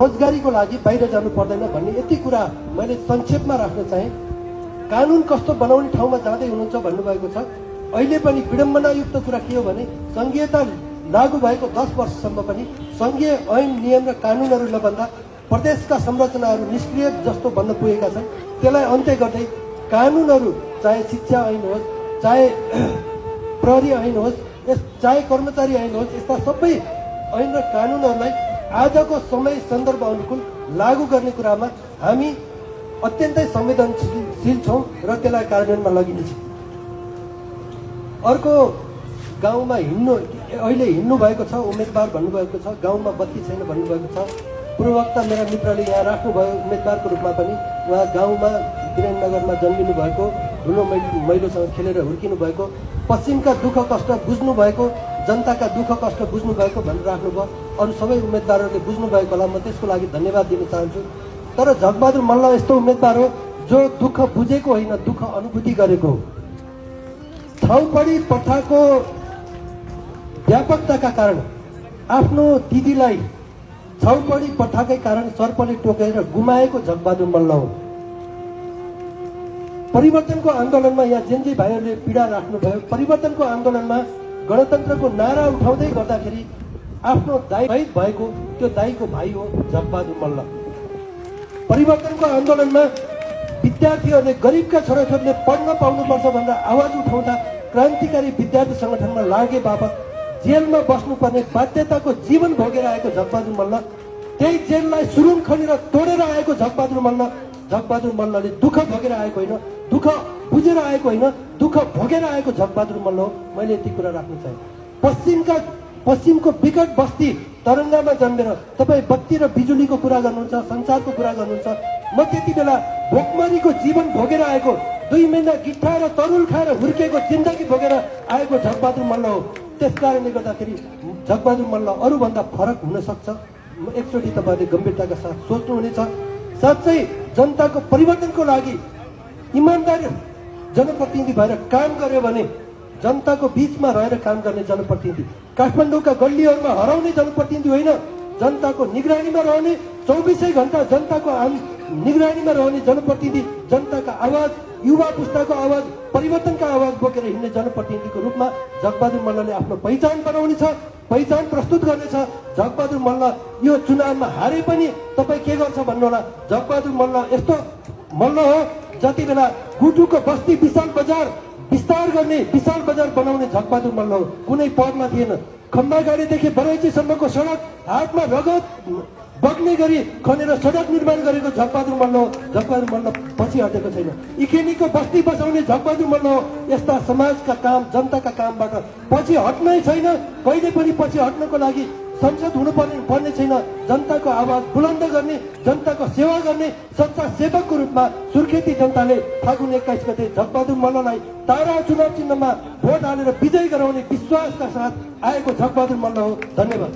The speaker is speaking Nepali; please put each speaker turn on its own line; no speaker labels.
रोजगारीको लागि बाहिर जानु पर्दैन भन्ने यति कुरा मैले संक्षेपमा राख्न चाहे। कानुन कस्तो बनाउने ठाउँमा जाँदै हुनुहुन्छ भन्नुभएको छ। अहिले पनि विडम्बनायुक्त कुरा के हो भने संघीयता लागू भएको 10 वर्षसम्म पनि संघीय ऐन नियम र कानुनहरू नबन्दा प्रदेशका संरचनाहरू निष्क्रिय जस्तो बन्न पुगेका छन्। त्यसलाई अन्त्य गर्दै कानुनहरू चाहे शिक्षा ऐन होस्, चाहे प्रहरी ऐन होस्, चाहे कर्मचारी ऐन होस्, यस्ता सबै ऐन र कानुनहरूलाई आजको समय सन्दर्भ अनुकूल लागू गर्ने कुरामा हामी अत्यन्तै संवेदनशील छौँ र त्यसलाई कार्यान्वयनमा लगिनेछौँ। अर्को गाउँमा अहिले हिँड्नु भएको छ उम्मेदवार भन्नुभएको छ, गाउँमा बत्ती छैन भन्नुभएको छ। पूर्ववक्ता मेरा मित्रले यहाँ राख्नुभयो उम्मेदवारको रूपमा पनि। उहाँ गाउँमा वीरेन्द्रनगरमा जन्मिनु भएको, धुलो मैलोसँग खेलेर हुर्किनु भएको, पश्चिमका दुःख कष्ट बुझ्नु भएको, जनताका दुःख कष्ट बुझ्नु भएको भनेर राख्नुभयो। अरू सबै उम्मेदवारहरूले बुझ्नु भएको होला, म त्यसको लागि धन्यवाद दिन चाहन्छु। तर झकबहादुर मल्ल यस्तो उम्मेदवार हो जो दुःख बुझेको होइन, दुःख अनुभूति गरेको हो। ठाउँपडी प्रथाको व्यापकताका कारण आफ्नो दिदीलाई छाउपडी प्रथाकै कारण सर्पले टोकेर गुमाएको झकबहादुर मल्ल हो। परिवर्तनको आन्दोलनमा यहाँ जेन्जी भाइहरूले पीडा राख्नुभयो। परिवर्तनको आन्दोलनमा गणतन्त्रको नारा उठाउँदै गर्दाखेरि आफ्नो दाइ शहीद भएको त्यो दाइको भाइ हो झकबहादुर मल्ल। परिवर्तनको आन्दोलनमा विद्यार्थीहरूले गरिबका छोराछोरीले पढ्न पाउनुपर्छ भनेर आवाज उठाउँदा क्रान्तिकारी विद्यार्थी संगठनमा लागे बापत जेलमा बस्नुपर्ने बाध्यताको जीवन भोगेर आएको झकबहादुर मल्ल, त्यही जेललाई सुरुङ खनेर तोडेर आएको झकबहादुर मल्ल। झकबहादुर मल्लले दुःख भोगेर आएको होइन, दुःख बुझेर आएको होइन, दुःख भोगेर आएको झकबहादुर मल्ल हो। मैले यति कुरा राख्न चाहे। पश्चिमको विकट बस्ती तरङ्गामा जन्मेर तपाईँ बत्ती र बिजुलीको कुरा गर्नुहुन्छ, संसारको कुरा गर्नुहुन्छ। म त्यति बेला भोकमरीको जीवन भोगेर आएको, 2 महिना गिट्ठा र तरुल खाएर हुर्केको जिन्दगी भोगेर आएको झकबहादुर मल्ल हो। त्यस कारणले गर्दाखेरि झकबहादुर मल्ल अरूभन्दा फरक हुन सक्छ। एकचोटि तपाईँले गम्भीरताका साथ सोच्नुहुनेछ। साँच्चै जनताको परिवर्तनको लागि इमान्दार जनप्रतिनिधि भएर काम गर्यो भने जनताको बीचमा रहेर काम गर्ने जनप्रतिनिधि, काठमाडौँका गल्लीहरूमा हराउने जनप्रतिनिधि होइन, जनताको निगरानीमा रहने 24 घण्टा जनताको निगरानीमा रहने जनप्रतिनिधि, जनताका आवाज, युवा पुस्ताको आवाज, परिवर्तनका आवाज बोकेर हिँड्ने जनप्रतिनिधिको रूपमा झकबहादुर मल्लले आफ्नो पहिचान बनाउनेछ, पहिचान प्रस्तुत गर्नेछ। झकबहादुर मल्ल यो चुनावमा हारे पनि तपाईँ के गर्छ भन्नुहोला। झकबहादुर मल्ल यस्तो मल्ल हो जति बेला गुटुको बस्ती विशाल बजार विस्तार गर्ने, विशाल बजार बनाउने झकबहादुर मल्ल हो। कुनै पदमा थिएन। खम्बागाडीदेखि बरैचीसम्मको सडक हातमा रगत बग्ने गरी खनेर सडक निर्माण गरेको झकबहादुर मल्ल हो। झकबहादुर मल्ल पछि हटेको छैन। इखेनीको बस्ती बसाउने झकबहादुर मल्ल हो। यस्ता समाजका काम, जनताका कामबाट पछि हट्नै छैन। कहिले पनि पछि हट्नको लागि संसद हुनुपर्ने छैन। जनताको आवाज बुलन्द गर्ने, जनताको सेवा गर्ने सच्चा सेवकको रूपमा सुर्खेती जनताले फागुन 21 गते झकबहादुर मल्ललाई तारा चुनाव चिन्हमा भोट हालेर विजय गराउने विश्वासका साथ आएको झकबहादुर मल्ल हो। धन्यवाद।